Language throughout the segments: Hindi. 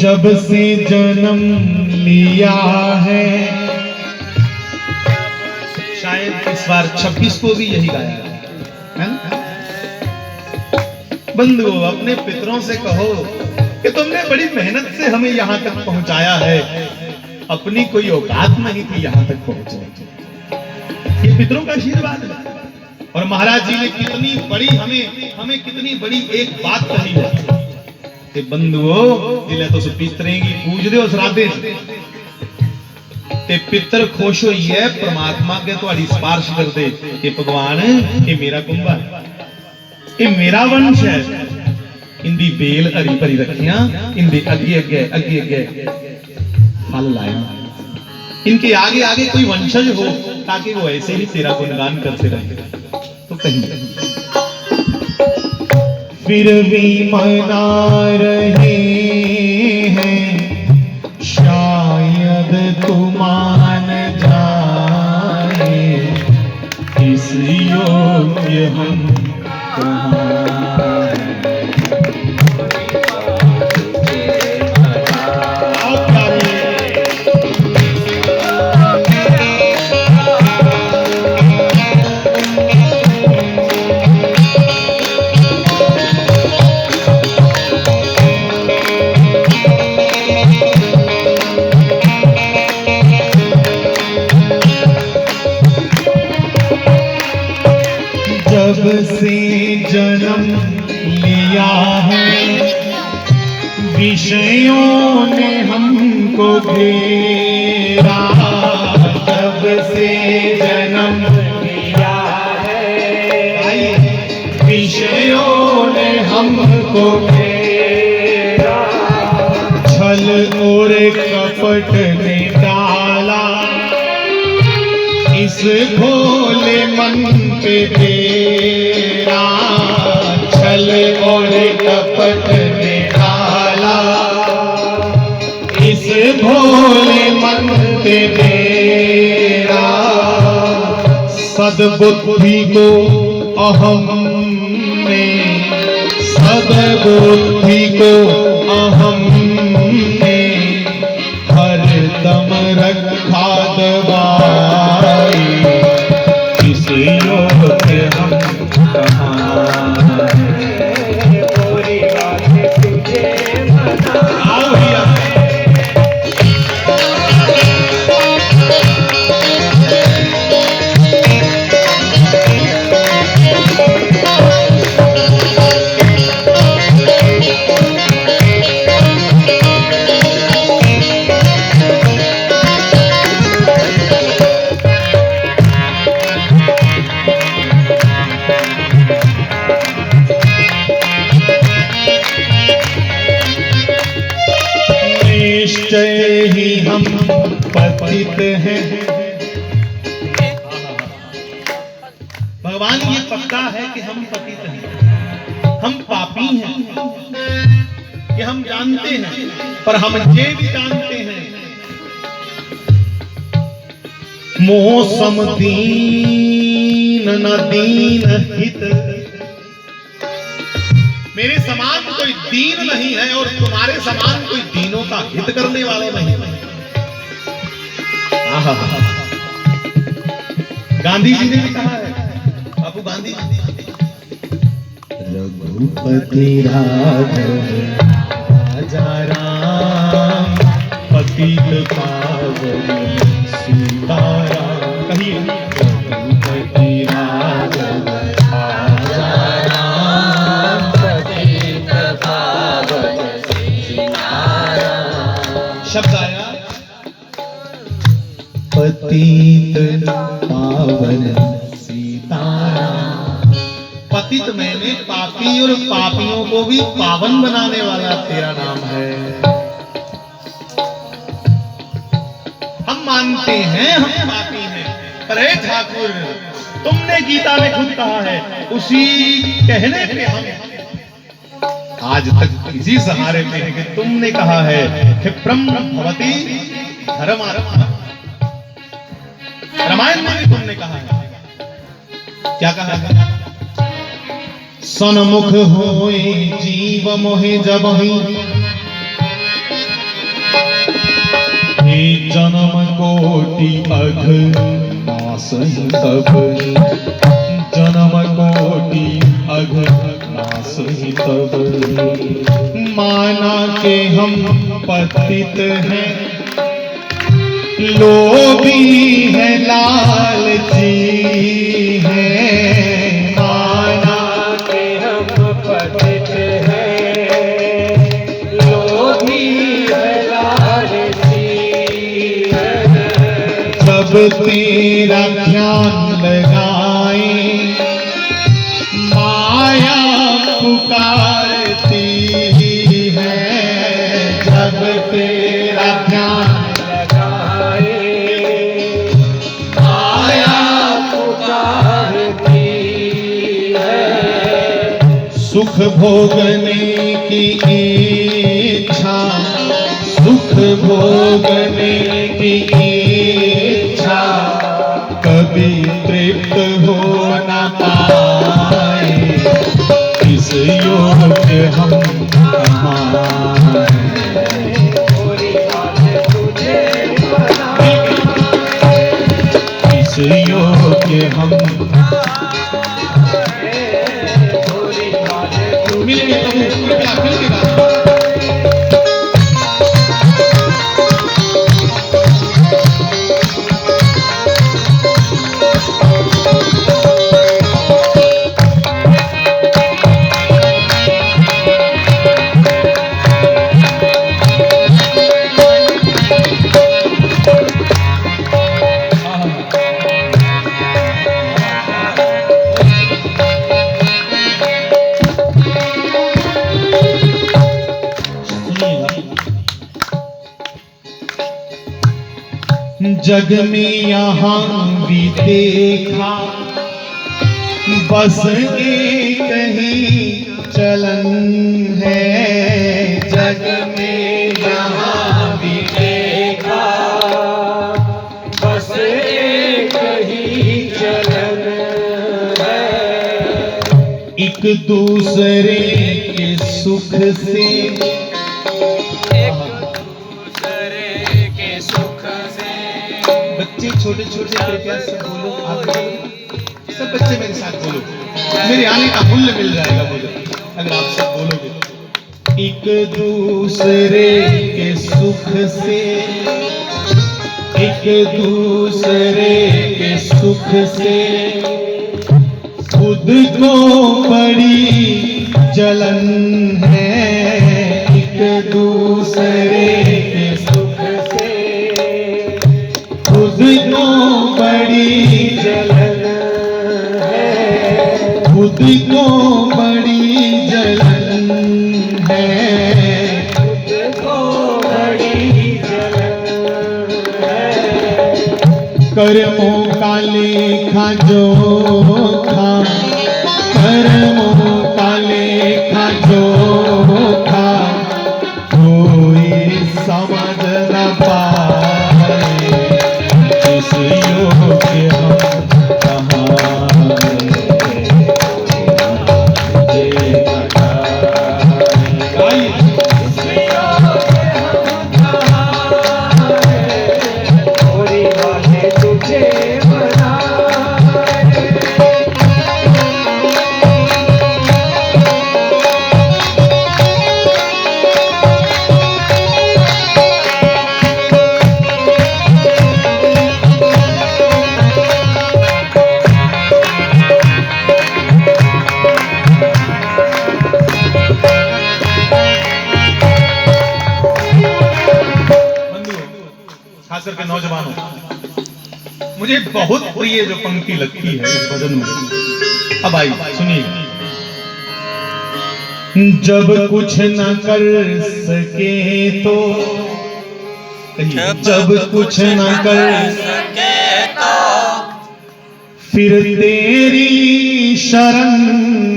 जब से जन्म लिया है, शायद इस बार 26 को भी यही गाया है ना? बंधुओं, अपने पितरों से कहो कि तुमने बड़ी मेहनत से हमें यहाँ तक पहुंचाया है, अपनी कोई औकात नहीं थी यहाँ तक पहुंचे। ये पितरों का आशीर्वाद है। और महाराज जी ने कितनी बड़ी हमें कितनी बड़ी एक बात कही है कि बंधुओं जिले तो पितरें की पूज दे श्राद्धे ते पितर खुश होई है परमात्मा के तुम्हारी सिफारिश कर दे कि भगवान ये मेरा कुंभा है, ये मेरा वंश है, इंदी बेल हरी भरी रखिया, इंदे अगे अगे अगे अगे फल लाया, इनके आगे आगे कोई वंशज हो ताकि वो ऐसे ही तेरा गुणगान करते रहे। तो कहीं फिर भी मना रहे हैं, शायद तू मान जाए, इस योग्य हम कहाँ। जब से जन्म लिया है, विषयों ने हमको घेरा, जब से जन्म लिया है, विषयों ने हमको घेरा, छल और कपट ने डाला इस भोले मन पे तेरा, छल और कपट ने डाला इस भोले मन पे तेरा, सद्बुद्धि को अहम ने, सद्बुद्धि को अहम ने हरदम रखा दबाई, इस योग्य हम कहाँ। पूरी बात तुझे बताओ भैया। निश्चय ही हम पतित हैं, भगवान ये पक्का है कि हम पतित हैं, हम पापी हैं, ये हम जानते हैं, पर हम ये भी जानते हैं मोह सम दीन न दीन हित, मेरे समान कोई दीन नहीं है और तुम्हारे समान कोई दीनों का हित करने वाले नहीं है। गांधी जी ने भी कहा है, बापू गांधी जी, रघुपति राघव राजा राम, पतित पावन सीताराम। कहिए रघुपति राघव राजा राम, पतित पावन सीताराम। शब्द आया पतित पावन सीताराम, पतित मैंने पापी और पापियों को भी पावन बनाने वाला तेरा नाम है। हम मानते हैं हम पापी हैं, पर हे ठाकुर तुमने गीता में खुद कहा है, उसी कहने पे हम आज तक इसी सहारे पे है कि तुमने कहा है क्षिप्रम भवति धर्मारम्भः, रामायण में भी तुमने कहा है, क्या कहा है? सनमुख होए जीव मोहे जब ही जन्म कोटि अघ नासहि तब, जन्म कोटि अघ नासहि तब। माना के हम पतित हैं, लोभी है लालची है। माना के हम पतित हैं, लोभी है लालची है। जब तेरा ध्यान लगाए, माया पुकारती है। जब तेरा ध्यान सुख भोगने की इच्छा, सुख भोगने की इच्छा कभी तृप्त हो न पाए। इस योग्य हम कहाँ हैं? इस योग्य हम मिलेंगे प्रभु, कृपया मिलेगा। जग में यहाँ भी देखा, बस एक ही चलन है। जग में यहाँ भी देखा, बस एक ही चलन है। एक दूसरे के सुख से, बच्चे छोटे छोटे कृपया सब बोलो, आप बोलो, सब बच्चे मेरे साथ बोलो, मेरे आने का मूल्य मिल जाएगा। बोलो अगर आप सब बोलोगे। एक दूसरे के सुख से, एक दूसरे के सुख से खुद को बड़ी जलन है। एक दूसरे के सुख से खुद को बड़ी जलन है। खुद को बड़ी जलन है। खुद को बड़ी जलन है। कर्मों का लेखा जोखा, कर्मों का लेखा जोखा कोई समझ न पाए। इस योग्य हम कहाँ हैं? खास करके नौजवानों, मुझे बहुत प्रिय जो पंक्ति लगती है इस भजन में। अब आई सुनिए। जब कुछ न कर सके तो, जब कुछ न कर सके तो फिर तेरी शरण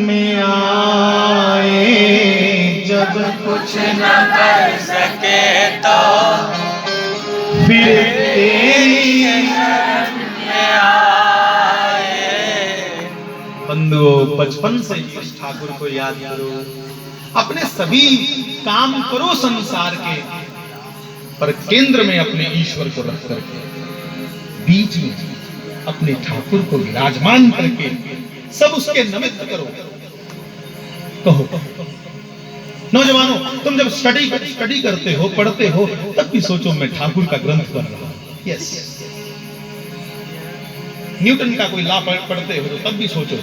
में आए। जब कुछ न कर सके तो फिर तेरी शरण में बंधुओं, बचपन से ही इस ठाकुर को याद करो, अपने सभी काम करो संसार के, पर केंद्र में अपने ईश्वर को रख करके, बीच में अपने ठाकुर को विराजमान करके सब उसके निमित्त करो। कहो नौजवानों, तुम जब स्टडी करते हो, पढ़ते हो, तब भी सोचो मैं ठाकुर का ग्रंथ पढ़ रहा हूं। यस, न्यूटन का कोई लॉ पढ़ते हो तो तब भी सोचो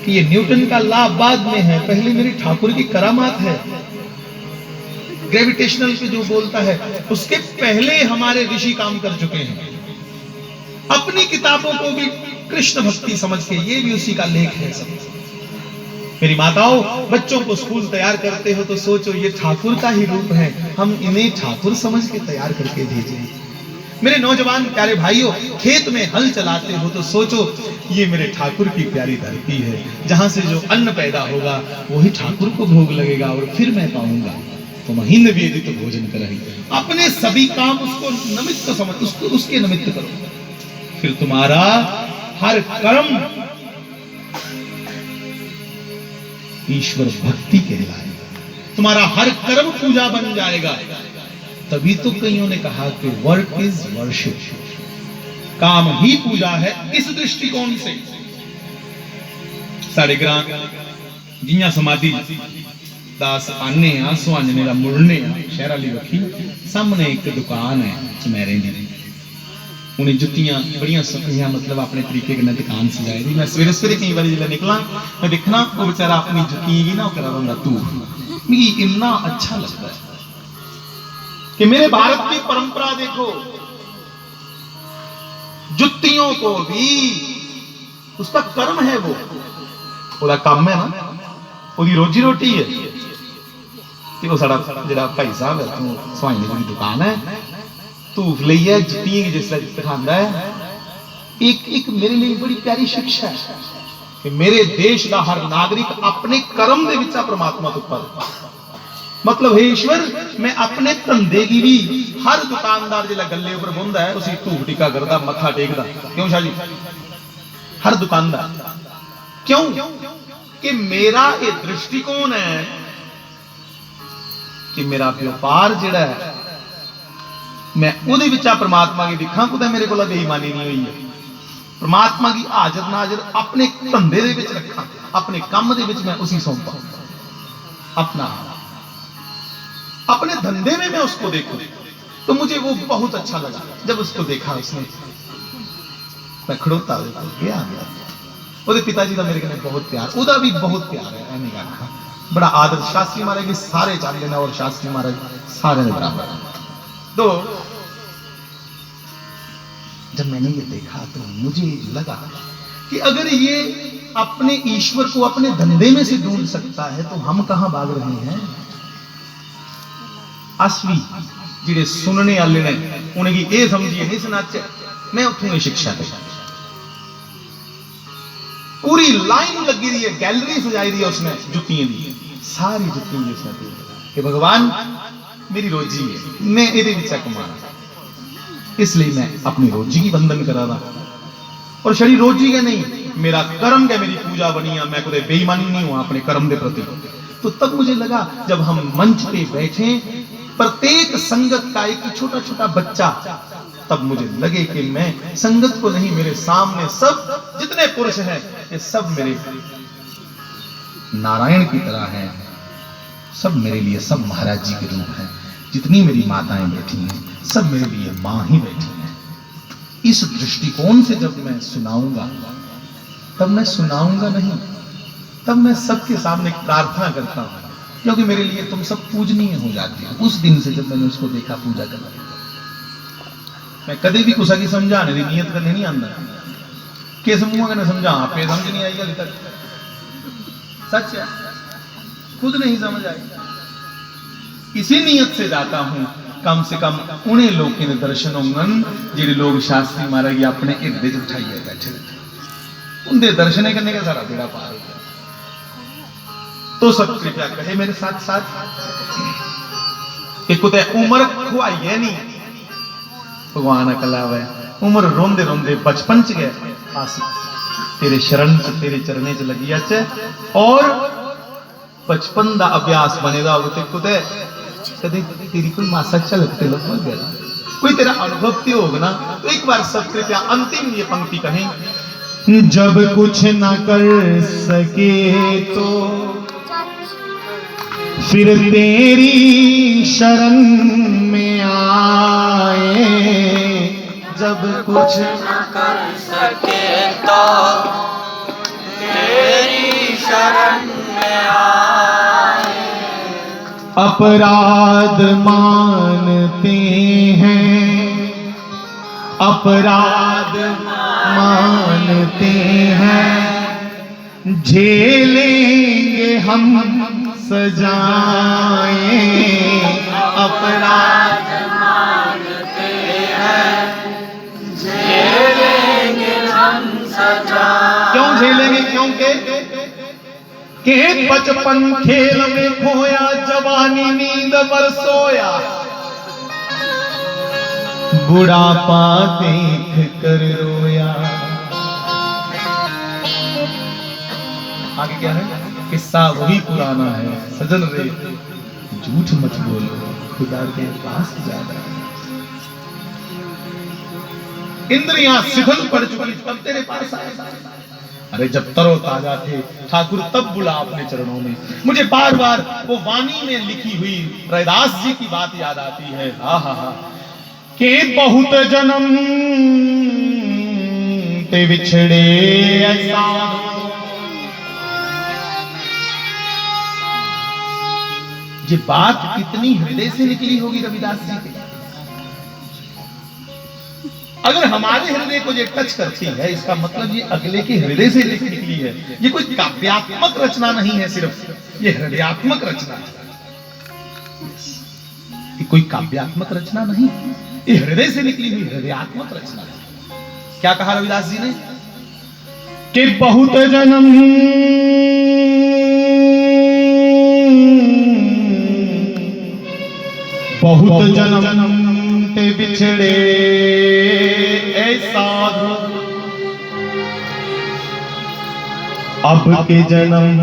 कि ये न्यूटन का लॉ बाद में है, पहले मेरी ठाकुर की करामात है। ग्रेविटेशनल पे जो बोलता है उसके पहले हमारे ऋषि काम कर चुके हैं। अपनी किताबों को भी कृष्ण भक्ति समझ के, ये भी उसी का लेख है सब। मेरी माताओं, बच्चों को स्कूल तैयार करते हो तो सोचो ये ठाकुर का ही रूप है, हम इन्हें ठाकुर समझ के तैयार करके भेजें। मेरे नौजवान प्यारे भाइयों, खेत में हल चलाते हो तो सोचो ये मेरे ठाकुर की प्यारी धरती है, जहां से जो अन्न पैदा होगा वही ठाकुर को भोग लगेगा और फिर मैं पाऊंगा। तो महीन वेदी तो भोजन करही, अपने सभी काम उसको निमित्त समझ, उसके निमित्त करो, फिर तुम्हारा हर कर्म ईश्वर भक्ति कहलाएगा, तुम्हारा हर कर्म पूजा बन जाएगा। तभी तो कईयों ने कहा कि वर्क इज वर्शिप, काम ही पूजा है। इस दृष्टिकोण से साढ़े ग्रां जियां समाधि दास आने आ सुहांजने दा मुड़ने आ शहर वाली रखी सामने एक दुकान है चमेरे दी, उन्हें जुत्तियां बड़ियां सुखियां, मतलब अपने तरीके के दुकान सजाई दी। मैं सवेरे सवेरे कई बार जिला निकला मैं देखना वो बेचारा अपनी जुत्ती की ना करा रहा तू, मुझे इतना अच्छा लगता है कि मेरे भारत की परंपरा देखो, जुत्तियों को भी उसका कर्म है, वो काम है ना, वो रोजी रोटी है। वो साड़ा जेड़ा भाई साहब है, तू सुहाईने की दुकान है, धूफ लईए जुत्तियां की जिसला दिखांदा है। एक मेरे लिए बड़ी प्यारी शिक्षा है कि मेरे देश का हर नागरिक अपने कर्म दे विच परमात्मा तो पर, मतलब हे ईश्वर मैं अपने धंधे की भी, हर दुकानदार जिला गले ऊपर बोंदा है उसी धूफ टिका करदा मत्था टेकदा, क्यों शाह जी? हर दुकानदार क्यों? कि मेरा ये दृष्टिकोण है कि मेरा व्यापार जिहड़ा है मैं उहदे विच परमात्मा की दिखा, कुछ मेरे को बेईमानी नहीं हुई है, परमात्मा की हाजर नाजर अपने धंधे दे विच रखा, अपने काम दे विच मैं उसी सौंपा, अपना अपने धंधे में मैं उसको देखूं। तो मुझे वो बहुत अच्छा लगा जब उसको देखा, उसने मैं खड़ोता गया, ਉਹਦੇ पिताजी का मेरे कने बहुत प्यार, ਉਹਦਾ भी बहुत प्यार है, नहीं आखा बड़ा आदर। शास्त्री महाराज के सारे चल लेना और शास्त्री महाराज सारे ने बराबर। तो जब मैंने ये देखा तो मुझे लगा कि अगर ये अपने ईश्वर को अपने धंधे में से ढूंढ सकता है तो हम कहां भाग रहे हैं। असवी जिहड़े सुनने वाले ने उन्हें ये समझिए नहीं सुनाचे, मैं उठूंगी शिक्षा दी, पूरी लाइन लगी रही है, गैलरी सजाई दी है उसने जुत्तियां दी, सारी जुत्तियां जिसने दी कि भगवान मेरी रोजी है, मैं इहदे विच कमाना, इसलिए मैं अपनी रोजी की बंधन करा रहा। और शरीर रोजी का नहीं, मेरा कर्म का मेरी पूजा बनी है, मैं कोई बेईमानी नहीं हुआ अपने कर्म के प्रति। तो तब मुझे लगा जब हम मंच पे बैठे, प्रत्येक संगत का एक छोटा छोटा बच्चा, तब मुझे लगे कि मैं संगत को नहीं, मेरे सामने सब जितने पुरुष हैं ये सब मेरे नारायण की तरह हैं, सब मेरे लिए सब महाराज जी के रूप हैं। जितनी मेरी माताएं बैठी हैं सब मेरे लिए मां ही बैठी हैं। इस दृष्टिकोण से जब मैं सुनाऊंगा, तब मैं सुनाऊंगा नहीं, तब मैं सबके सामने प्रार्थना करता हूं, क्योंकि मेरे लिए तुम सब पूजनीय हो जाती हो। उस दिन से जब मैंने उसको देखा पूजा करना, मैं कभी भी कुछ की समझाने की नियत करने नहीं आंदा, किस मुंह ने समझा आपे समझ नहीं आई अभी तक, सच है खुद नहीं समझ आई। इसी नियत से जाता हूं कम से कम उन्हें लोगों के दर्शन होंगन जिहड़े लोग शास्त्री महाराज की अपने हिरदे च उठाइए बैठे, उनके दर्शन करने का सारा बेड़ा पार हो गया। तो सब कृपया कहे मेरे साथ साथ कि कुते उम्र खुआई है नहीं, भगवान अकला है, उम्र रोंदे रोंदे बचपन च गए, तेरे शरण च तेरे चरणे च लगी जाचे और बचपन दा अभ्यास बनेगा उते कुते कदे तेरी कोई मासा झलक ते लग गया कोई तेरा अनुभव तो होगा ना। तो एक बार सब कृपया अंतिम ये पंक्ति कहें, जब कुछ ना कर सके तो फिर तेरी शरण में आए, जब कुछ न कर सके तो तेरी शरण में आए। अपराध मानते हैं, अपराध मानते हैं, झेलेंगे हम सजाएं, अपराध मानते हैं, झेलेंगे हम सजा। क्यों झेलेंगे? क्योंकि के बचपन खेल में खोया, जवानी नींद पर सोया, बुढ़ापा देख कर रोया। आगे क्या है? किस्सा वही पुराना है सजन रे, झूठ मत बोलो, खुदा के पास जाना। इंद्रियां शिथिल पड़ चुकी, तब तेरे पास आए। अरे जब तरो ताजा थे ठाकुर तब बुला अपने चरणों में। मुझे बार बार वो वाणी में लिखी हुई रैदास जी की बात याद आती है। हा हा हा के बहुत जन्म ते बिछड़े ऐसा, ये बात कितनी हृदय से निकली होगी रविदास जी की। अगर हमारे हृदय को ये टच करती है, इसका मतलब ये अगले के हृदय से निकली है। ये कोई काव्यात्मक रचना नहीं है, सिर्फ ये हृदयात्मक रचना है। ये कोई काव्यात्मक रचना नहीं, ये हृदय से निकली हुई हृदयात्मक रचना है। क्या कहा रविदास जी ने कि बहुत जन्म बहुत जन्म ते बिछड़े ऐसा, अब के जन्म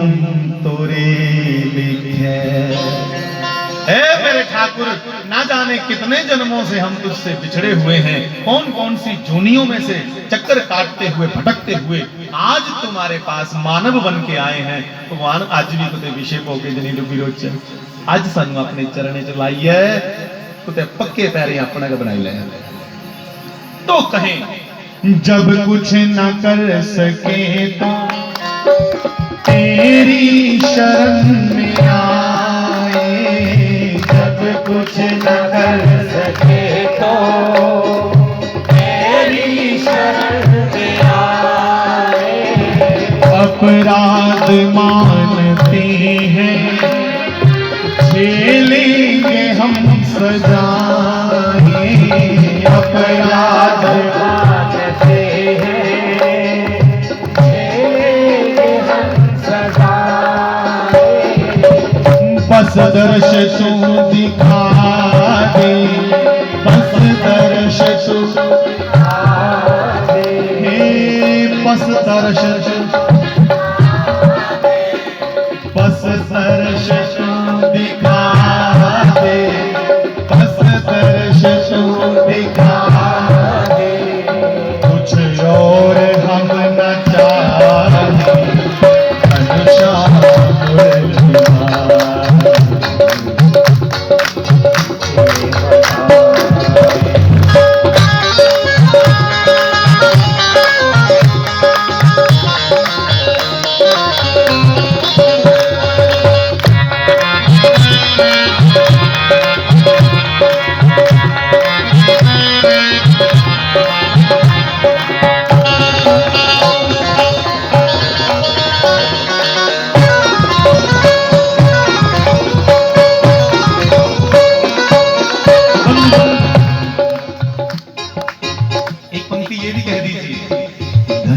तोरे लिखे। ए मेरे ठाकुर, ना जाने कितने जन्मों से हम तुझसे बिछड़े हुए हैं, कौन कौन सी जोनियों में से चक्कर काटते हुए भटकते हुए आज तुम्हारे पास मानव बन के आए हैं। भगवान आज भी कुते विषय पोके जनी डुबी रोच, आज सानू अपने चरणे च लाइए, कुते पक्के पैरे अपना बनाई ले। तो कहें जब कुछ न कर सके तो तेरी शरण में आए, जब कुछ न कर सके तो तेरी शरण में आए। अपराध मानते हैं, झेलेंगे हम सजाएं, अपराध मानते हैं, झेलेंगे हम सजाएं। बस दर्श तू दिखा दे, बस दर्श तू दिखा दे, बस दर्श बस दर्श तू दिखा दे, बस दर्श तू दिखा दे, कुछ और हम न चाहें, घनश्याम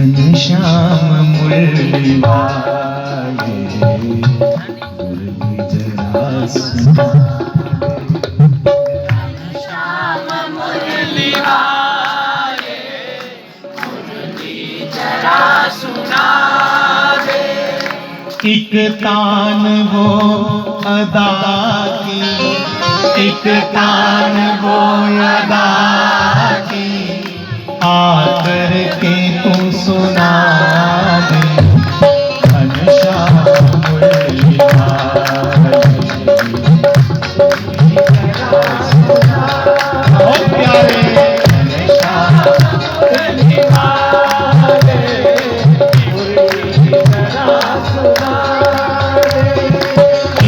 घनश्याम मुरली वाले, मुरली जरा सुना। घनश्याम मुरली वाले, मुरली जरा सुना दे। एक तान वो अदा की, एक तान वो अदा की, आकर के तू सुना दे घनश्याम मुरली बहुत प्यारे घनश्याम मुरली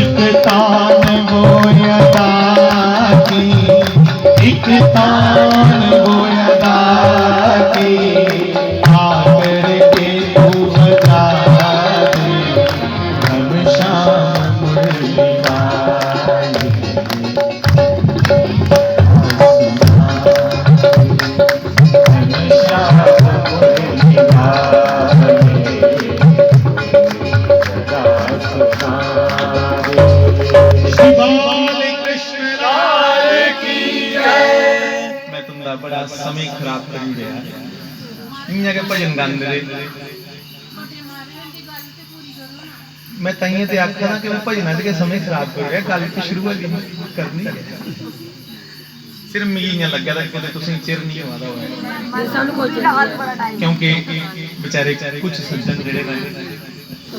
एक तान वो अदा की, एक तान वो अदा की, आकर के तू बता दे घनश्याम मुरली वाले। घनश्याम मुरली वाले, श्री बाल कृष्ण लाल की जय। मैं तुमदा बड़ा समय खराब करी रहा इन्हें के भजन गांदे रहे। मैं ताइए ते आखा ना कि मैं भजना के समय खराब कर रहा गल तो शुरू करनी सिर्फ मिली लग्या था कि तुसीं चिर नहीं होदा होया क्योंकि बेचारे कुछ सज्जन जेड़े ने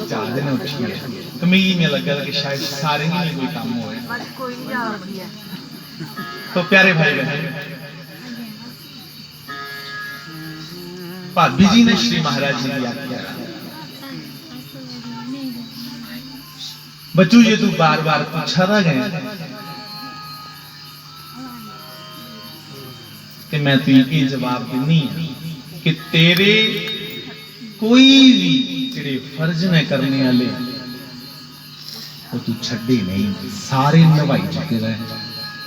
चाहते हैं उठिए तो मैं ये लगा था कि शायद सारे नहीं कोई काम होए। तो प्यारे भाई बहन, भाभी जी ने श्री महाराज जी की याद किया, बच्चू ये तू बार बार पूछा था गए कि मैं तू ये जवाब देनी कि तेरे कोई भी जेड़े फर्ज ने करने वाले वो तू छड्डे नहीं, सारे निभाई चुके रहे।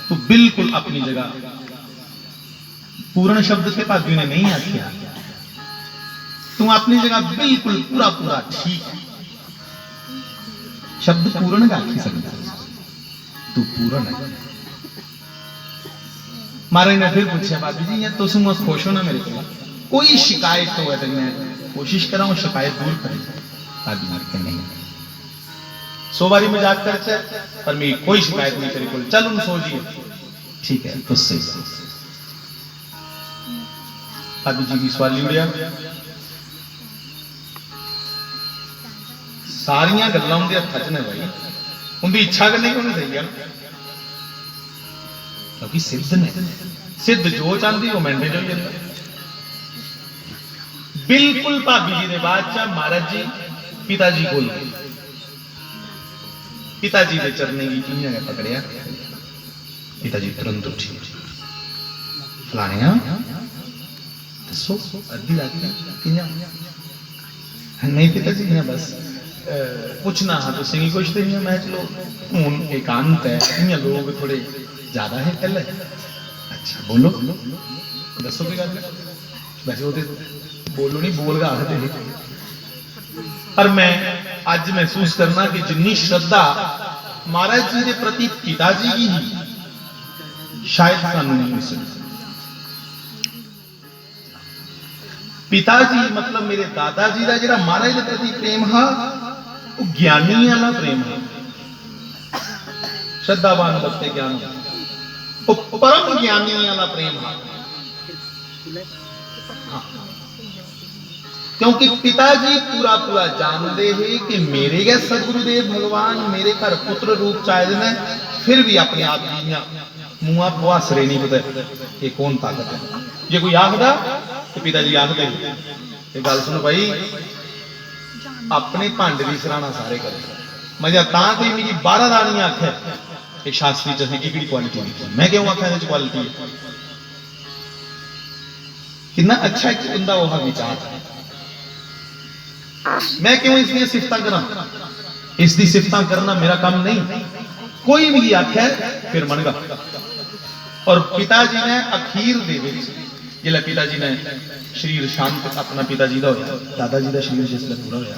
तू बिल्कुल अपनी जगह, पूर्ण शब्द से भाभी ने नहीं आखिया, तू अपनी जगह बिल्कुल पूरा पूरा ठीक है। शब्द पूर्ण का आखी सकता, तू पूर्ण है। महाराज ने फिर पूछा भाभी जी या तुम खुश हो ना मेरे को, कोई शिकायत हो तो मैं कोशिश कर रहा हूं शिकायत दूर करें। भाभी ने नहीं, 100 बारी मजाक करते पर मेरी कोई शिकायत नहीं तेरे को, चल उन सो जिए ठीक है तो सही। भाभी जी की सवाल उड़िया, सारियां गल्लां उनके हत्थ च ने भाई, उनकी इच्छा करनी कि उन्हें सही है क्योंकि सिद्ध ने, सिद्ध जो चाहती वो मिनट हो जाता। बिल्कुल भाभी जी ने बादशाह महाराज जी पिताजी को पिताजी के चरने की किया पकड़िया, पिताजी तुरंत उठी, फलाने दसो अद्धी रात नहीं पिताजी ने बस पूछना हाँ तो सिंगी कुछ तो नहीं, मैं चलो हूं एकांत है इं लोग थोड़े ज्यादा है पहले। अच्छा बोलो दसो की गल, वैसे वो बोलो नहीं बोलगा आखते, पर मैं आज महसूस करना कि जिन्नी श्रद्धा महाराज जी के प्रति पिताजी की ही शायद सानू नहीं मिल सकती। पिताजी मतलब मेरे दादाजी का जो महाराज के प्रति प्रेम है वो ज्ञानी वाला प्रेम है, श्रद्धावान भक्ति ज्ञान वो परम ज्ञानी वाला प्रेम है। हाँ। क्योंकि पिताजी पूरा पूरा जानते हैं कि मेरे गए सदगुरुदेव भगवान मेरे घर पुत्र रूप चाहे ने, फिर भी अपने आप मुआ पुआ सरे नहीं पता ये कौन ताकत है। जे कोई आखदा तो पिताजी आखदे गल सुनो भाई अपने भांडे की सराहना सारे करें, मजा ता कोई मेरी 12 दानी आखे एक शास्त्री च की क्वालिटी नहीं, मैं क्यों आख्या क्वालिटी है कितना अच्छा एक बंदा वो विचार, मैं क्यों इसलिए सिफता करा, इसकी सिफता करना मेरा काम नहीं, कोई भी आख्या फिर मनगा। और पिताजी ने अखीर दे जिला पिताजी ने शरीर शांत अपना पिताजी का होया, दादाजी का शरीर जिसले पूरा होया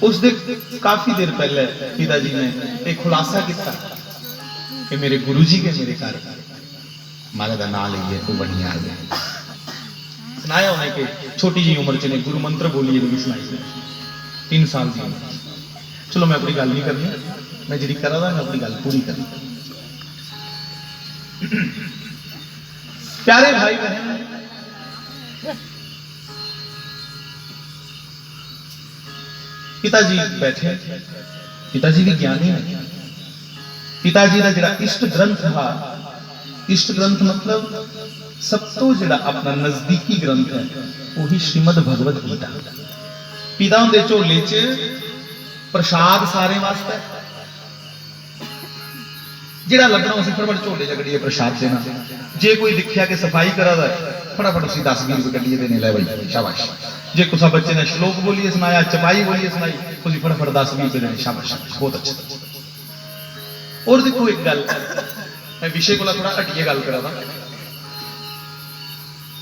उस दिन काफी देर पहले पिताजी ने एक खुलासा किया कि मेरे गुरुजी के मेरे घर मारा का नाम लीजिए तो बढ़िया आ गया। सुनाया उन्हें कि छोटी जी उम्र च ने गुरु मंत्र बोली भी सुनाई 3 साल की उम्र। चलो मैं अपनी गल नहीं करनी, मैं जी करा मैं अपनी गल पूरी करनी। प्यारे भाई बहन, पिताजी बैठे, पिताजी भी ज्ञानी है। पिताजी का जिहड़ा इष्ट ग्रंथ था, इष्ट ग्रंथ मतलब सब तो जिहड़ा अपना नजदीकी ग्रंथ है वही श्रीमद भगवत गीता। पिता उनके झोले च प्रसाद सारे वास्ते जिहड़ा लगना उसे फटाफट झोले च कड्ढिए प्रसाद देना। जे कोई दिखिया कि सफाई करा दा फटाफट उसी 10-20 रुपए कड्ढिए देने, ले भाई शाबाश। जे कुछ बच्चे ने श्लोक बोलिए सुनाया, चपाई बोलिए सुनाई, उसी फटाफट 10-20 रुपए देने, शाबाश बहुत अच्छा। और देखो एक गल मैं विषय को थोड़ा हटिए गल करा दा।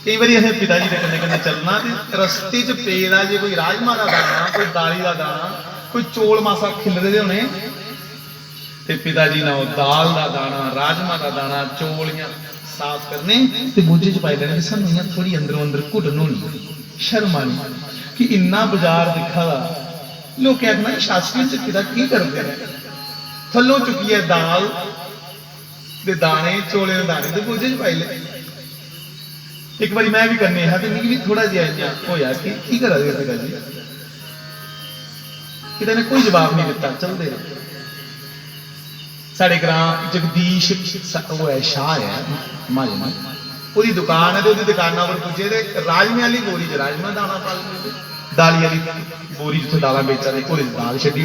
कई बार असें पिताजी के कन्ने कन्ने चलना ते रस्ते च पेदा जे कोई राजमा का दाना, कोई दाली का दाना, कोई चौल मासा खिलरे दे होने ते पिताजी ना दाल का दाना, राजमा का दाना, चौलियां साफ करने ते बोझे च पाई लेने। सानू इयां थोड़ी अंदरों अंदर घुटन होनी, शर्म आनी कि इन्ना बाजार दिखा दा, लोग आखना शास्त्री च पिता की करते हैं, थल्लों चुकिए दाल दे दाने, चौले दे दाने ते बोझे च पाई ले। एक बार मैं भी करने है तो मिगी भी थोड़ा जिहा इयां होया कि की करा दे पिताजी। किसी ने कोई जवाब नहीं दिता, चलते रहे। साढ़े ग्रां जगदीश वो है शाह है महाजन, पूरी दुकान है तो दुकाना पर पुजे राजमे वाली बोरी च राजमा दाना पा लेंगे, दाली वाली बोरी जिथे दाल बेचा रहे घोड़े दाल छड्डी,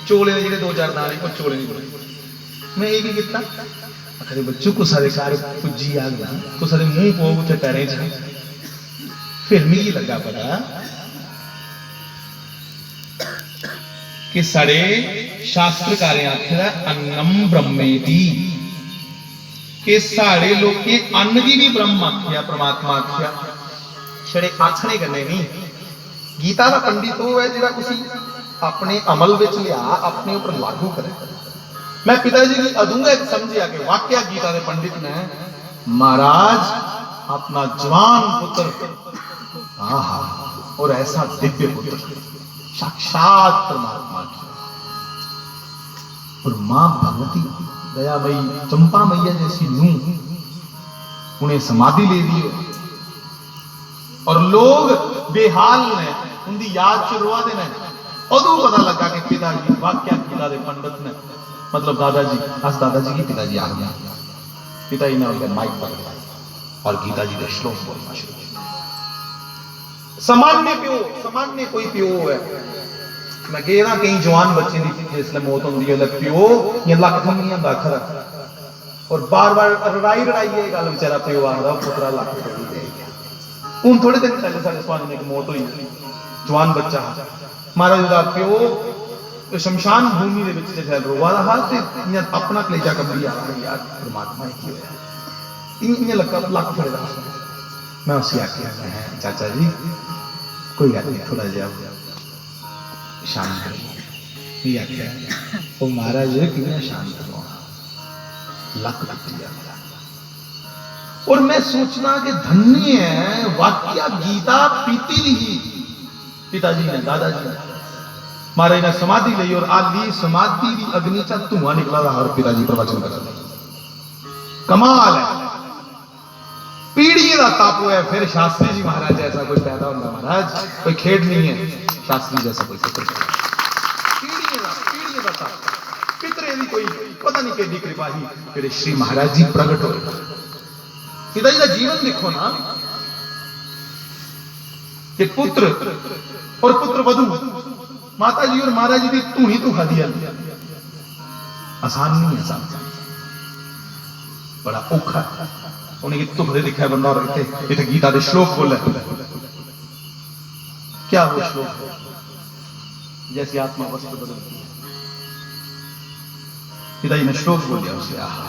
चौले जो 2-4 दाने को चौले नहीं बोले। मैं ये किया अरे बच्चों को सारे घर पुजी आ गया, को सारे मुंह पो उठे पैरें च। फिर मिगी लगा पता कि साढ़े शास्त्रकारें आखिर अन्नम ब्रह्मेति, कि साढ़े लोग अन्न की भी ब्रह्म आख्या, परमात्मा आख्या, छड़े आखने करने नहीं। गीता का पंडित वो है जिहड़ा उसी अपने अमल विच लिया, अपने ऊपर लागू करे। मैं पिताजी की अदूंगा एक समझिया कि वाकया गीता के पंडित ने महाराज अपना जवान पुत्र, आहा, और ऐसा दिव्य पुत्र साक्षात परमात्मा की, और मां भगवती दया मई चंपा मैया जैसी नूह उन्हें समाधि ले दी, और लोग बेहाल ने उनकी याद च रोआ देने। उदू पता लगा कि पिताजी वाकया गीता के पंडित ने, मतलब दादाजी, अस दादाजी की पिताजी आ गया। पिताजी ने उनका माइक पकड़ा और गीता जी के श्लोक बोलना शुरू किया। सामान्य प्यो, सामान्य कोई प्यो है, मैं कह रहा कई जवान बच्चे की जिसने मौत होती है प्यो या लक थम नहीं आता खरा, और बार बार लड़ाई लड़ाई ये गल बेचारा प्यो आखदा पुत्रा लक थोड़ी दे गया। हूं थोड़े दिन पहले साढ़े स्वामी ने एक मौत हुई, जवान बच्चा महाराज का प्यो शमशान भूमि दे विच जिथे रोवा रहा ते अपना कलेजा कंबी आ रहा, यार परमात्मा की होया इन्हें लक फड़े रहा। मैं उसे आखिया चाचा जी कोई गल नहीं, थोड़ा जिहा शांत करो। ये आखिया वो महाराज कितना शांत करो, लक टूट गया मेरा। और मैं सोचना कि धन्य है वाकया गीता पीती ली पिताजी ने, दादाजी ने, महाराज ने समाधि ली, और आली समाधि की अग्नि चा धुआं निकला रहा और पिताजी प्रवचन कर रहे। कमाल है, पीढ़ी का ताप है। फिर शास्त्री जी महाराज ऐसा कोई पैदा होगा महाराज, कोई खेड नहीं है, शास्त्री जैसा कोई पुत्र, पीढ़ी का ताप, पितरे की कोई पता नहीं केडी कृपा ही फिर श्री महाराज जी प्रगट हो। पिताजी का जीवन देखो ना, कि पुत्र और पुत्र वधू, माता जी और महाराज जी की धूनी तो खादी आसान नहीं है, बड़ा औखा। उन्हें तुखरे दिखा बंदा और इतने गीता के श्लोक बोले, क्या वो श्लोक जैसी आत्मा वस्तु बदलती है। पिताजी ने श्लोक बोलिया उसे, आहा,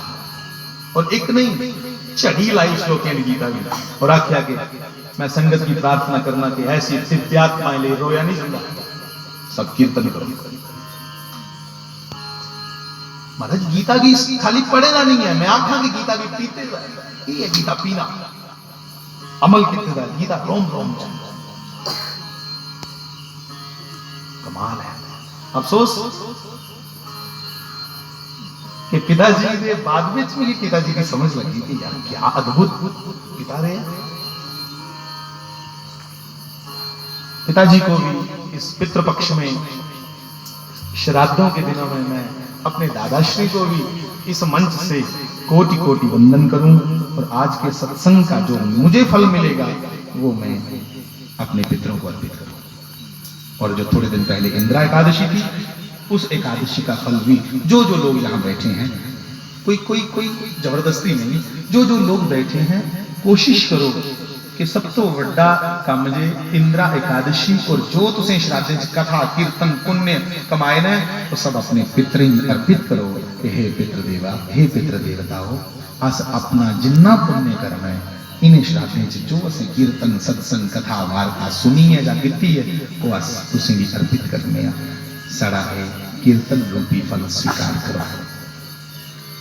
और एक नहीं चढ़ी लाई श्लोक गीता की, और आख्या कि मैं संगत की प्रार्थना करना कि ऐसी दिव्यात्माएं ले, रोया नहीं सुना, सब कीर्तन करो। महाराज गीता की खाली पढ़ेगा नहीं है, मैं आखा कि गीता की पीते ये है गीता पीना। अमल कितने दा गीता रोम रोम कमाल है। अफसोस कि पिताजी के बाद में मेरी पिताजी की समझ लगी कि यार क्या अद्भुत पिता रहे। पिताजी को भी इस पितृ पक्ष में श्राद्धों के दिनों में मैं अपने दादाश्री को भी इस मंच से कोटि कोटि वंदन करूं और आज के सत्संग का जो मुझे फल मिलेगा वो मैं अपने पितरों को अर्पित करूं। और जो थोड़े दिन पहले इंदिरा एकादशी थी, उस एकादशी का फल भी जो जो लोग यहाँ बैठे हैं, कोई जबरदस्ती नहीं, जो जो लोग बैठे हैं कोशिश करो कि सब तो वड्डा काम जे इंदिरा एकादशी और जो तुसें श्राद्ध कथा कीर्तन पुण्य कमाए ने तो सब अपने पितरें अर्पित करो कि हे पितृ देवा, हे पितृ देवताओ, अस अपना जिन्ना पुण्य कर्म है इन्हें श्राद्धें जो असें कीर्तन सत्संग कथा वार्ता सुनी है या कीती है वो अस तुसें भी अर्पित करने आ। साड़ा है कीर्तन रूपी फल स्वीकार करो।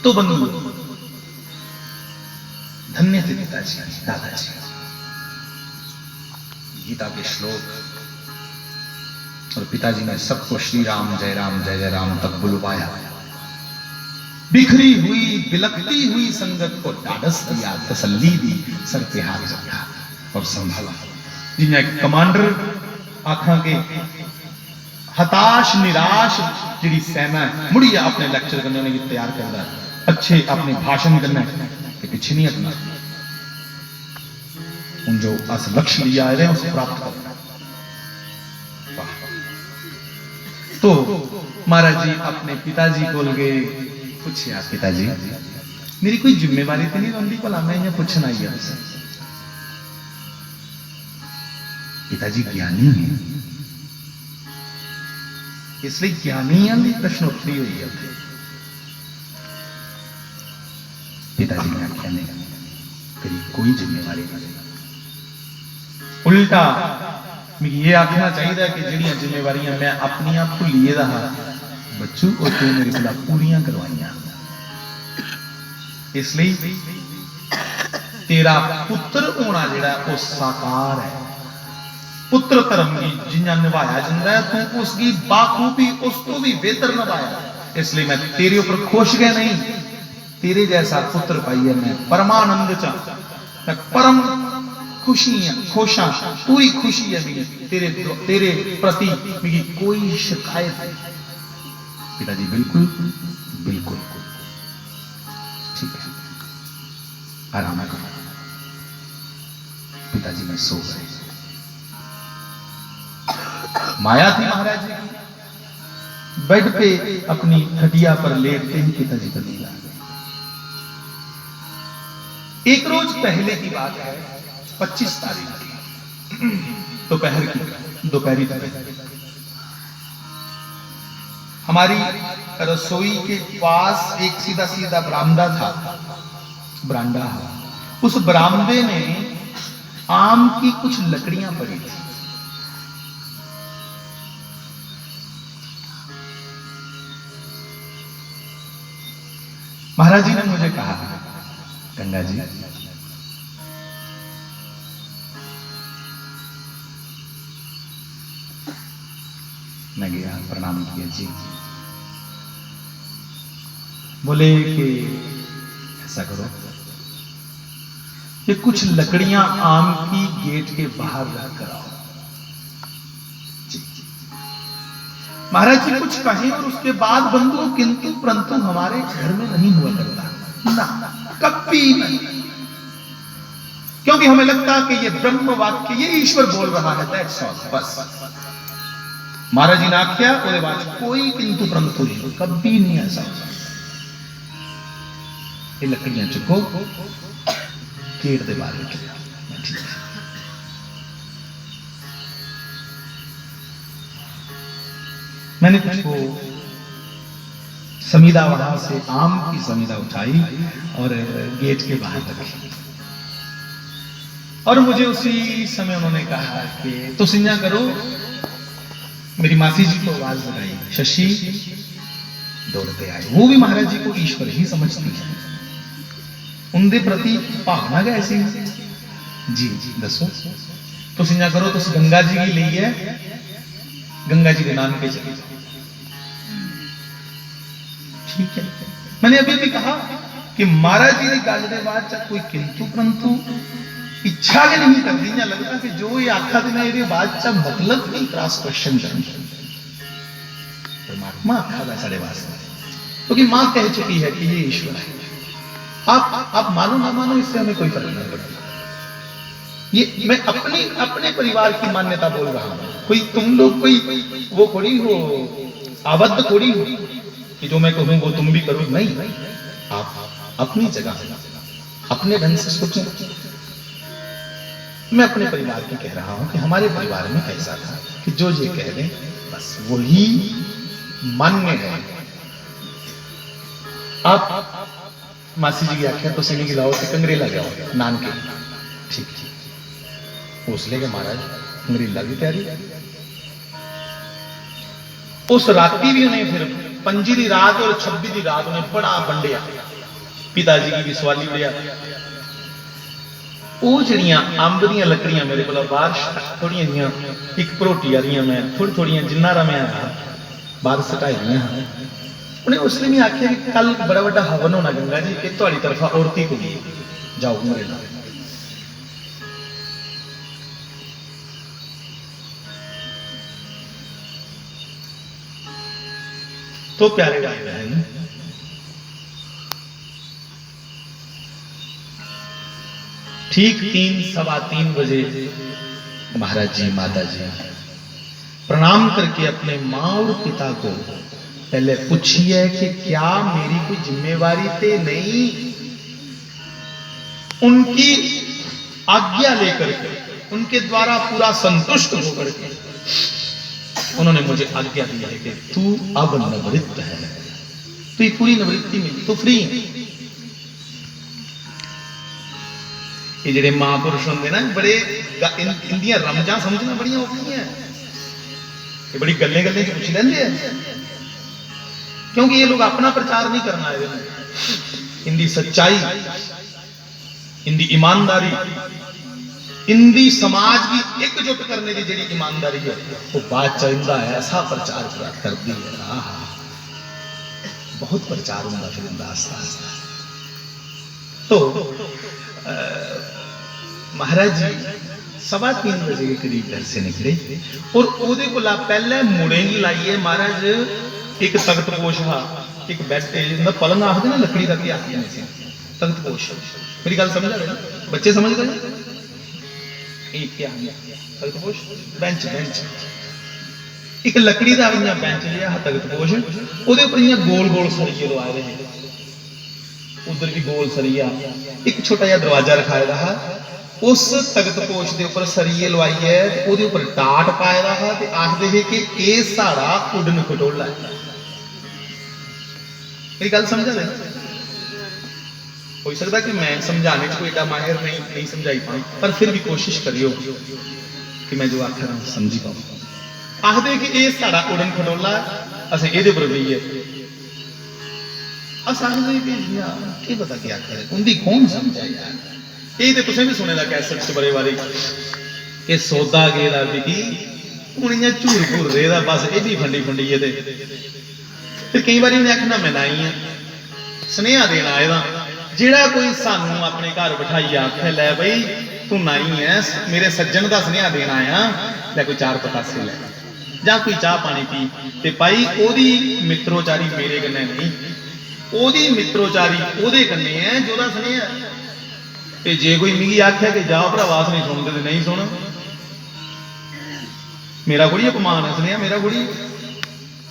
तो बंधु धन्य थे पिताजी दादाजी। गीता के श्लोक और पिताजी ने सबको श्री राम जय राम तक बुलवाया। बिखरी हुई बिलकती हुई संगत को ढाढ़स दिया, तसल्ली दी, सर पे हाथ रखा और संभाला। जिन्हें कमांडर आखा के हताश निराश जी सेना मुड़िया अपने लेक्चर करने लगी तैयार करना, अच्छे अपने भाषण करना के पीछे नहीं हटना, उन जो अस लक्ष्य लिया रहे उसे प्राप्त करना। तो महाराज जी अपने पिताजी को गए, पूछे आप पिताजी मेरी कोई जिम्मेवारी तो नहीं रही भला मैं यहाँ पूछना ही है। पिताजी ज्ञानी है इसलिए ज्ञानी प्रश्नोत्तरी हुई है। पिताजी ने आख्या नहीं तेरी कोई जिम्मेवारी नहीं, उल्टा मुझे ये आखना चाहिए कि जिहड़ियां जिम्मेवारियां मैं अपनी आप भुलिए रहा बच्चू और तू मेरे को पूरियां करवाइयां। इसलिए तेरा पुत्र होना जिहड़ा वो साकार है। पुत्र धर्म की जिन्ना निभाया जाता है तू उसकी बाखूबी उसको भी बेहतर निभाया। इसलिए मैं तेरे ऊपर खुश गया नहीं, तेरे जैसा पुत्र पाइए मैं परमानंद चा, मैं परम खुशी है, खुशा पूरी खुशी है मेरी तेरे प्रति, मेरी कोई शिकायत नहीं। पिताजी बिल्कुल बिल्कुल ठीक है, आराम करो। पिताजी में सो गए। माया थी महाराज जी की। बेड पे अपनी खटिया पर लेटते ही पिताजी को नींद आ गई। एक रोज पहले की बात है, 25 तारीख की दोपहर की दोपहरी हमारी रसोई के पास एक सीधा सीधा बरामदा था, बरामदा। उस बरामदे में आम की कुछ लकड़ियां पड़ी थी। महाराज जी ने मुझे कहा गंगा जी मैं गया, प्रणाम किया जी। बोले कि ऐसा करो कि कुछ लकड़ियां आम की गेट के बाहर रख कर आओ। महाराज जी कुछ कहें और उसके बाद बंधु किंतु परंतु हमारे घर में नहीं हुआ करता ना, कभी नहीं, क्योंकि हमें लगता कि ये ब्रह्म वाक्य ये ईश्वर बोल रहा है, दैट्स ऑल, बस। महाराज जी ने आख्या उसके बाद कोई किंतु परंतु नहीं, कभी नहीं ऐसा। ये लकड़ियां चुको गेट दे बाहर रख दिया। मैंने कुछ वो समीदा वहां से आम की समीदा उठाई और गेट के बाहर रखी। और मुझे उसी समय उन्होंने कहा कि तो सिंजा करो। मेरी मासी जी को आवाज लगाई, शशि दौड़ते आए। वो भी महाराज जी को ईश्वर ही समझती है, उनके प्रति भावना कैसी। जी दसो तुम इंजा करो, तुम गंगा जी की ली है, गंगा जी के नाम के चले जाओ। ठीक है, मैंने अभी भी कहा कि महाराज जी की गल के बाद कोई किंतु परंतु इच्छा के नहीं करती, या लगता कि जो ये आखा तो मैं ये बाद मतलब नहीं क्रॉस क्वेश्चन कर परमात्मा आखा है साढ़े वास्ते, क्योंकि मां कह चुकी है कि ये ईश्वर है। आप मानो ना मानो, इससे हमें कोई फर्क नहीं पड़ता। ये मैं अपने परिवार की मान्यता बोल रहा हूं, कोई तुम लोग कोई वो थोड़ी हो, आबद्ध थोड़ी हो कि जो मैं कहूं वो तुम भी करो, नहीं। आप अपनी जगह अपने ढंग से सोचें। मैं अपने परिवार की कह रहा हूं कि हमारे परिवार में ऐसा था कि जो ये कह दें बस वही मान्य है। आप मासी जी की आख्या तो सीने की लाओ कि कंगरेला जाओ नान के, ठीक हौसले के महाराज कंगरेला की तैयारी। उस राती भी उन्हें फिर 25 की रात और 26 की रात उन्हें बड़ा वंडिया, पिताजी की भी सवाली बढ़िया। वो जड़ियां अंब दी लकड़ियां मेरे को बाहर थोड़ियां जियां एक भरोटी आ रही, मैं थोड़ी जिन्ना रहा बाहर सटाई दी। उन्हें उसने भी आख्या कि कल बड़ा बड़ा हवन होना गंगा जी, कि तुहाडी तरफा औरती को जाओ मेरे नाल। तो प्यारे भाई बहन, ठीक 3-3:15 बजे महाराज जी माता जी प्रणाम करके अपने मां और पिता को पहले पूछिए कि क्या मेरी कोई जिम्मेवारी ते नहीं, उनकी आज्ञा लेकर के उनके द्वारा पूरा संतुष्ट होकर के उन्होंने मुझे आज्ञा दी है कि तू अब निवृत्त है, तू पूरी निवृत्ति मिली, तू फ्री है। ये जेडे महापुरुष होंगे ना, बड़े इंदियां रमजा समझना बड़ियां औखियां हैं, ये बड़ी गल्ले गल्ले च पूछ लेंगे हैं, क्योंकि ये लोग अपना प्रचार नहीं करना है, इनकी सच्चाई, इनकी ईमानदारी, इनकी समाज की एकजुट करने की जी ईमानदारी है वो बात चलता है, ऐसा प्रचार करती है। बहुत प्रचार होगा फिर इनका आस्ता आस्ता। तो महाराज जी 3:15 बजे के करीब घर से निकले और ओदे को पहले मुड़ेंगी लाइए महाराज, एक तख्तपोश हा, एक बेड पलंग आखते ना लकड़ी का, तख्तपोश। मेरी गल समझ रहे बच्चे, समझ गए क्या तख्तपोश? बेंच एक लकड़ी का बेंच लिया तख्तपोश, ओदे ऊपर गोल गोल सरिये लवाए रहे, उधर भी गोल सरिया, एक छोटा जिहा दरवाजा रखाया रहा, उस तख्तपोश के ऊपर सरिये लवाई है, ओदे ऊपर टाट पाया रहा, ते आखदे है कि ये साड़ा उड़न खटोला है। मेरी गल समझा दे, हो सकता कि मैं समझाने कोई एडा माहिर नहीं समझाई पाऊं, पर फिर भी कोशिश करियो कि मैं जो आख रहा हूं समझी पाऊं। आखदे कि ये साड़ा उड़न खटोला, असें इहदे उपर बईए, की पता क्या करे, उनकी कौन समझा यार। ये तो तुसें भी सुने दा कैसेट च बड़े बारी कि सौदा गेदा बिकी हूं इयां झूर घूर रेदा, बस एडी फंडी फंडी है। फिर कई बार उन्हें आखना मैं नाई हाँ, स्नेहा देना आएदा, जेड़ा कोई सानू अपने घर बिठाई आखे लै बई तू नाई है, मेरे सज्जन का स्नेहा देना आया, लै कोई 4 पतासे लै जां कोई चाह पानी पी, ते भाई ओदी मित्रोचारी मेरे कन्नै नहीं, ओदी मित्रोचारी ओदे कन्ने है जोदा स्नेहा। ते जे कोई मिगी आख्या कि जाओ भरावास नहीं सुनते तो नहीं सुन, मेरा कोई अपमान है स्नेहा, मेरा कोई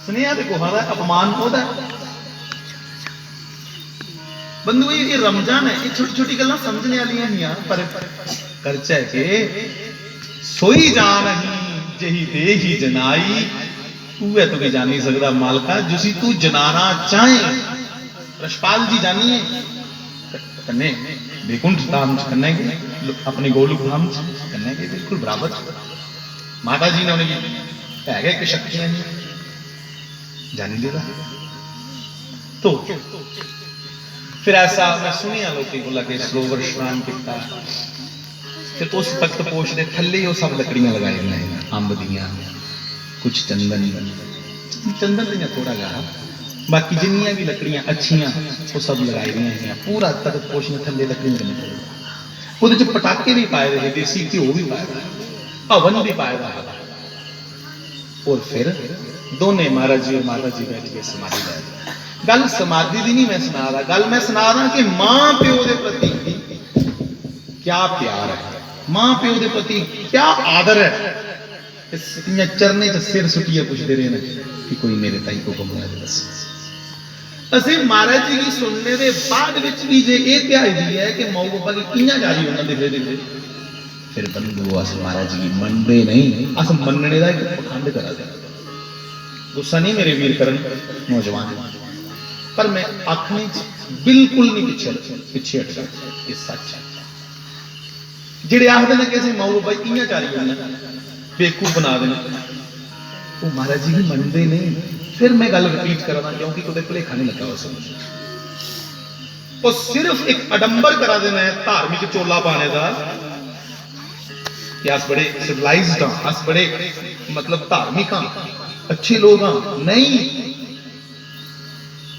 स्नेहा ते कुहा दा अपमान ओदा। बंधु ये रमजान है, ये छोटी छोटी गल्लां समझने वालियां ही, पर करचा है कि सोई जान ही जही दे ही जनाई, तू है तो कोई जान नहीं सकता मालका, जिसी तू जनाना चाहे। रशपाल जी जानिए कन्ने बेकुंठ धाम कन्ने के अपने गोलू धाम कन्ने के बिल्कुल बराबर। माता जी ने उन्हें है कि शक्तियां जानी लेगा। तो फिर ऐसा मैं सुनिया लोगों को लगे सरोवर स्नान किया, फिर उस तख्त पोश के थले वो सब लकड़ियां लगाई हुई हैं, अंब दियां, कुछ चंदन चंदन दियां थोड़ा गा, बाकी जिन्नियां भी लकड़ियां अच्छियां वो सब लगाई हुई हैं। पूरा तख्त पोश ने थले लकड़ियां लगी, वो पटाके भी पाए रहे, देसी घ्यो भी पाए रहा, हवन भी पाए रहा। और फिर दोने महाराज जी और माता जी बैठ के समाधि लै। गल समाधि की नहीं मैं सुना रहा, गल मैं सुना रहा कि मां प्यो के प्रति क्या प्यार है, मां प्यो के प्रति क्या आदर है। चरने च सिर सुटिए पुछते रहे कि कोई मेरे ताई को हुक्म है दस। असि महाराज जी की सुनने के बाद भी जे ये ध्याई दी है कि मऊ बाबा की कियां जा रही उन्होंने दिखते दिखते, फिर बंधु अस महाराज जी की मनते नहीं, अस मनने का एक पखंड करा दे। गुस्सा नहीं मेरे वीर करन नौजवान, पर मैं आखने बिल्कुल नहीं पिछे हटदा, ये सच है। जेड़े आखदे ने कि असीं मऊ बाबा कियां जा रही उन्होंने बेवकूफ बना देना, वो महाराज जी की मनते नहीं। फिर मैं गल रिपीट करा क्योंकि कोई भुलेखा नहीं लगा उस वो सिर्फ एक अडंबर करा देना है धार्मिक चोला पाने का कि अस बड़े सिविलाइज्ड हाँ, अस बड़े मतलब धार्मिक हाँ, अच्छे लोग हाँ। नहीं,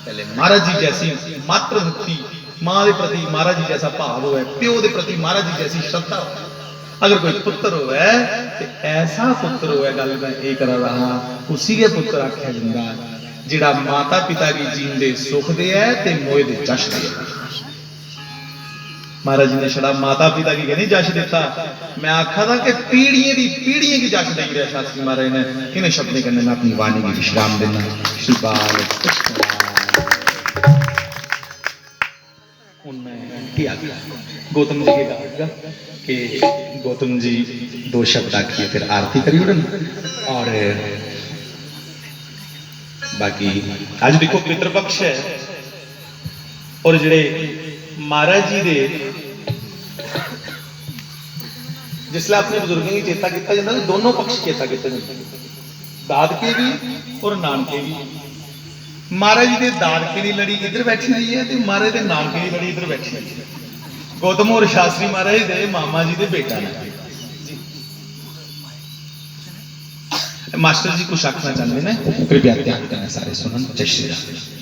पहले महाराज जी जैसी मातृभक्ति, मां के प्रति महाराज जी जैसा भाव हो, प्यो के प्रति महाराज जी जैसी श्रद्धा हो। अगर कोई पुत्र हो तो ऐसा पुत्र हो, गल मैं ये करा रहा, उसी के पुत्र आख्या जाता जिहड़ा माता पिता की जींदे सुख दे है ते मोए दे जश दे। महाराज जी ने छड़ा माता पिता की नहीं जश देता, मैं आखा था कि पीढ़ियों की जश दे रहा शास्त्री महाराज ने। इन्हें शब्द करने मैं अपनी वाणी की विश्राम देना। श्री बाल गौतम जी के गाऊंगा कि गौतम जी दो शब्द आखिए, फिर आरती करी उड़न। और बाकी आज देखो पितृपक्ष है, और जेड़े महाराज जी दे जिसले अपने बुजुर्गों की चेता किया जाता है, दोनों पक्ष चेता किया जाता है, दादके भी और नानके भी। महाराज जी के दादके की लड़ी इधर बैठी हुई है, तो महाराज के नानके की लड़ी इधर बैठी हुई है। गौतम और शास्त्री महाराज दे मामा जी के बेटा ने। मास्टर जी कुछ आखना चाहते हैं, कृपया ध्यान करना सारे सुनन। जय श्री राम।